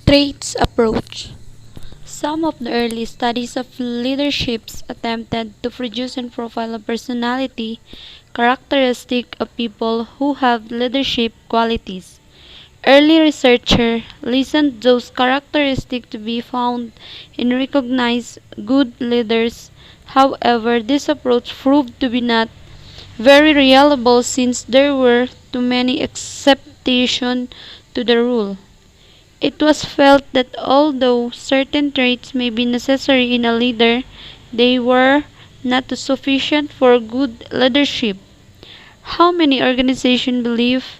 Traits approach. Some of the early studies of leaderships attempted to produce and profile a personality characteristic of people who have leadership qualities. Early researchers listened those characteristics to be found in recognized good leaders. However, this approach proved to be not very reliable since there were too many exceptions to the rule. It was felt that although certain traits may be necessary in a leader, they were not sufficient for good leadership. How many organizations believe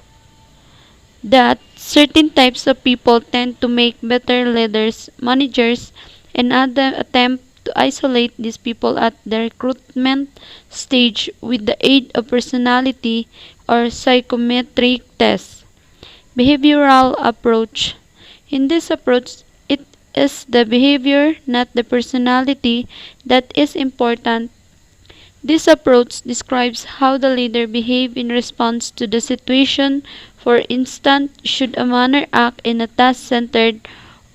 that certain types of people tend to make better leaders, managers, and other attempt to isolate these people at the recruitment stage with the aid of personality or psychometric tests. Behavioral approach. In this approach, it is the behavior, not the personality, that is important. This approach describes how the leader behaves in response to the situation. For instance, should a manager act in a task-centered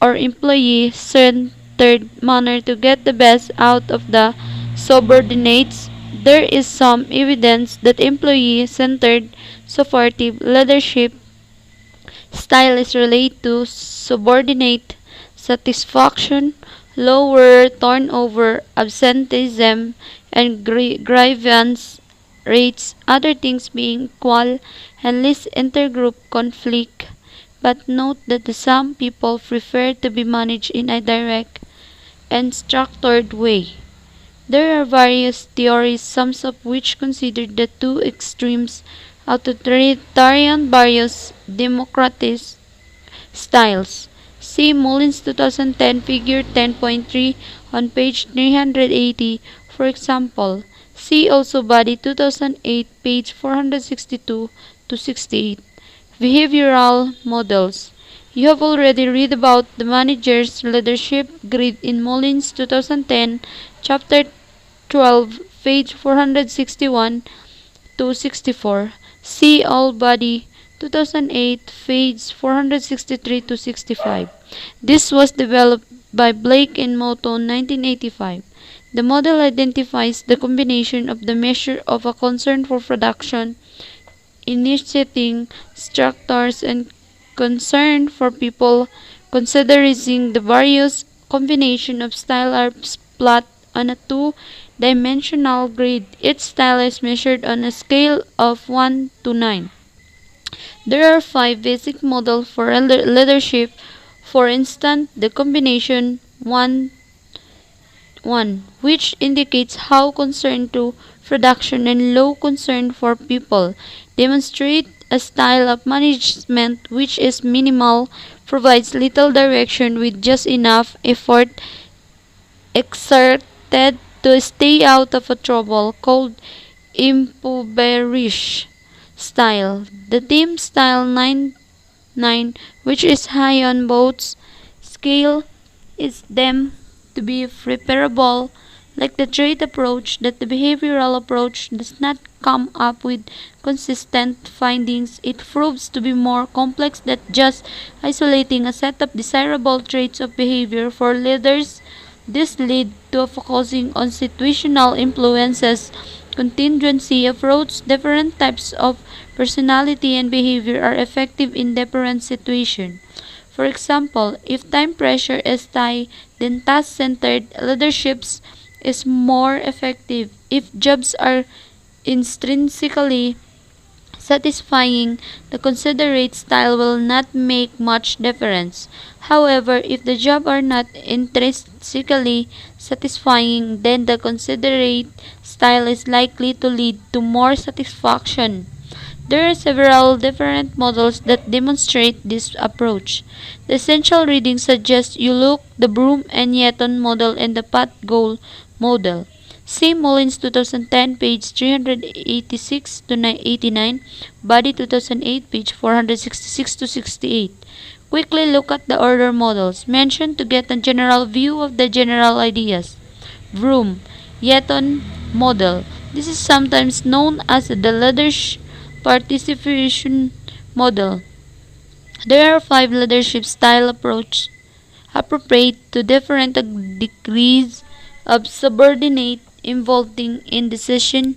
or employee-centered manner to get the best out of the subordinates? There is some evidence that employee-centered supportive leadership style is related to subordinate satisfaction, lower turnover, absenteeism, and grievance rates, other things being equal, and less intergroup conflict. But note that some people prefer to be managed in a direct and structured way. There are various theories, some of which consider the two extremes authoritarian various democratic styles. See Mullins 2010 figure 10.3 on page 380 for example. See also Body 2008 page 462 to 68. Behavioral models. You have already read about the manager's leadership grid in Mullins 2010 chapter 12 page 461 to 64. See All Body 2008 page 463 to 65. This was developed by Blake and Moto in 1985. The model identifies the combination of the measure of a concern for production, initiating structures, and concern for people, considering the various combination of style are plot on a two-dimensional grid. Each style is measured on a scale of 1 to 9. There are 5 basic models for leadership. For instance, the combination 1 1, which indicates how concern to production and low concern for people, demonstrate a style of management which is minimal, provides little direction with just enough effort exerted to stay out of a trouble, called impoverished style. The team style 9, which is high on both scale, is deemed to be preferable. Like the trait approach, that the behavioral approach does not come up with consistent findings. It proves to be more complex than just isolating a set of desirable traits of behavior for leaders. This leads to a focusing on situational influences, contingency approach. Different types of personality and behavior are effective in different situations. For example, if time pressure is high, then task-centered leadership is more effective. If jobs are intrinsically satisfying, the considerate style will not make much difference. However, if the jobs are not intrinsically satisfying, then the considerate style is likely to lead to more satisfaction. There are several different models that demonstrate this approach. The essential reading suggests you look the Broom and Yeton model and the Pat Goal model. See Mullins 2010 page 386 to 89, Body 2008 page 466 to 68. Quickly look at the order models mentioned to get a general view of the general ideas. Broom, Yeton model. This is sometimes known as the leadership participation model. There are 5 leadership style approach appropriate to different degrees of subordinate involving in decision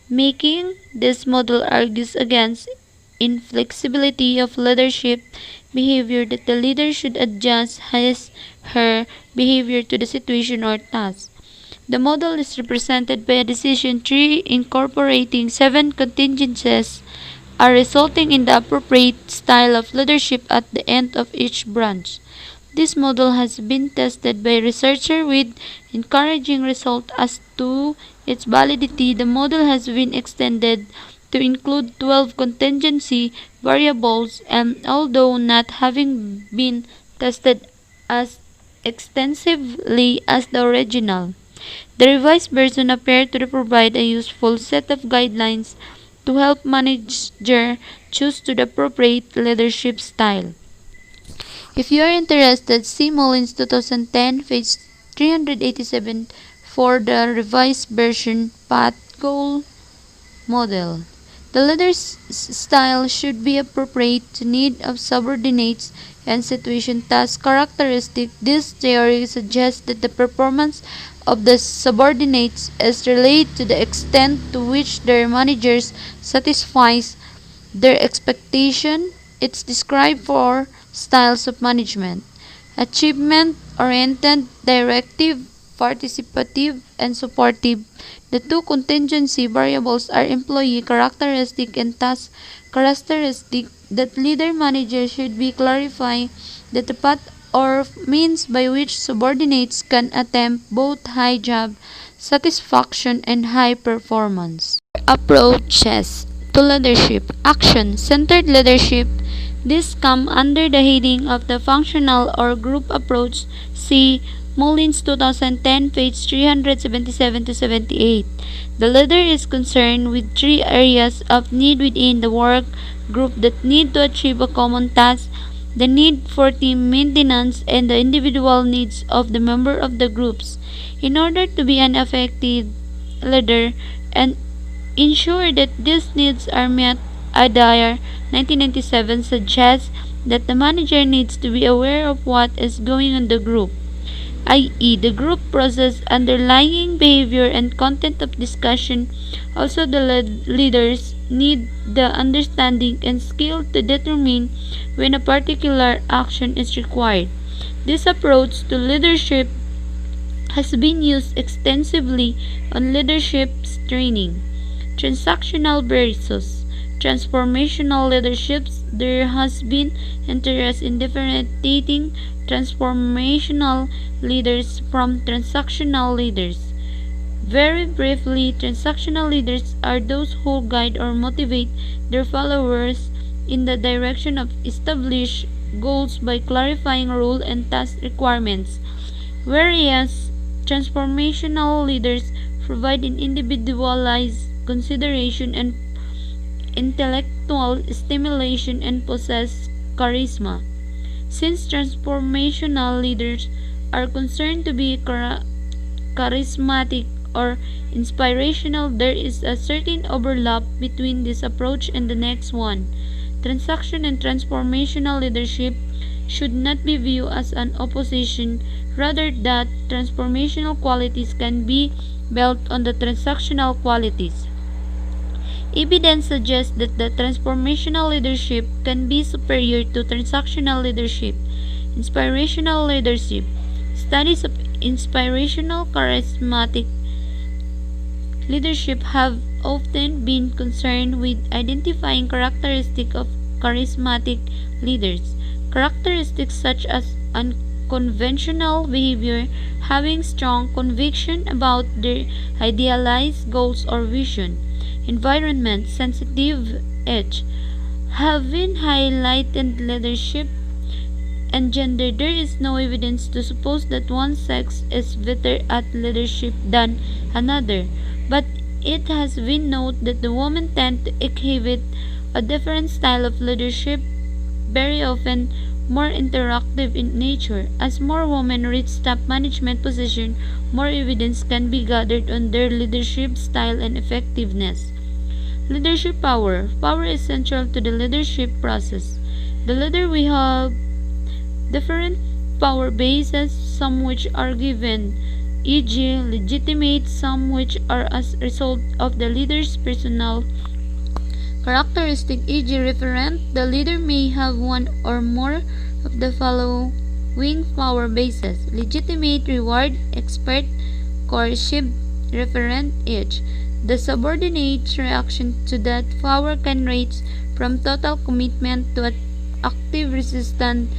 making. This model argues against inflexibility of leadership behavior, that the leader should adjust his/her behavior to the situation or task. The model is represented by a decision tree incorporating 7 contingencies are resulting in the appropriate style of leadership at the end of each branch. This model has been tested by researchers with encouraging results as to its validity. The model has been extended to include 12 contingency variables, and although not having been tested as extensively as the original, the revised version appeared to provide a useful set of guidelines to help manager choose to the appropriate leadership style. If you are interested, see Mullins 2010, page 387 for the revised version path goal model. The leader's style should be appropriate to need of subordinates and situation task characteristic. This theory suggests that the performance of the subordinates is related to the extent to which their managers satisfies their expectation. It's described four styles of management: achievement-oriented, directive, participative, and supportive. The two contingency variables are employee characteristic and task characteristic. That leader manager should be clarify that the path or means by which subordinates can attempt both high job satisfaction and high performance. Approaches to leadership. Action-centered leadership. This come under the heading of the functional or group approach. See Mullins 2010, page 377 to 78. The leader is concerned with three areas of need within the work group that need to achieve a common task: the need for team maintenance and the individual needs of the member of the groups. In order to be an effective leader and ensure that these needs are met, Adair 1997 suggests that the manager needs to be aware of what is going on in the group, i.e., the group process, underlying behavior, and content of discussion. Also, the leaders need the understanding and skill to determine when a particular action is required. This approach to leadership has been used extensively on leadership training. Transactional versus transformational leaderships. There has been interest in differentiating transformational leaders from transactional leaders. Very briefly, transactional leaders are those who guide or motivate their followers in the direction of established goals by clarifying role and task requirements, whereas transformational leaders provide an individualized consideration and intellectual stimulation and possess charisma. Since transformational leaders are concerned to be charismatic or inspirational, there is a certain overlap between this approach and the next one. Transaction and transformational leadership should not be viewed as an opposition, rather that transformational qualities can be built on the transactional qualities. Evidence suggests that the transformational leadership can be superior to transactional leadership. Inspirational leadership. Studies of inspirational charismatic leadership have often been concerned with identifying characteristics of charismatic leaders. Characteristics such as unconventional behavior, having strong conviction about their idealized goals or vision. Environment, sensitive edge, having highlighted leadership, and gender. There is no evidence to suppose that one sex is better at leadership than another, but it has been noted that the women tend to exhibit a different style of leadership, very often more interactive in nature. As more women reach top management position, more evidence can be gathered on their leadership style and effectiveness. Leadership power. Power is central to the leadership process. The leader will have different power bases, some which are given, e.g., legitimate, some which are as a result of the leader's personal characteristic, e.g., referent. The leader may have one or more of the following power bases: legitimate, reward, expert, coercive, referent, each. The subordinate's reaction to that power can range from total commitment to active resistance.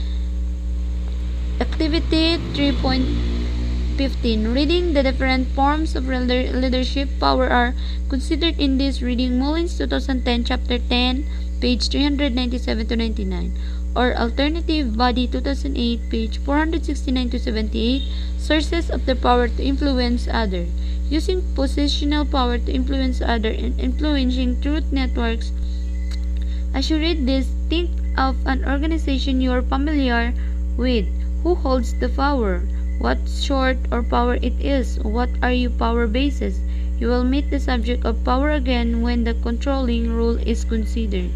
Activity 3.15. Reading. The different forms of leadership power are considered in this reading. Mullins 2010, Chapter 10, page 397 to 99. Or Alternative Body 2008, page 469 to 78. Sources of the power to influence other. Using positional power to influence other and influencing truth networks. As you read this, think of an organization you are familiar with. Who holds the power? What sort of power it is? What are your power bases? You will meet the subject of power again when the controlling rule is considered.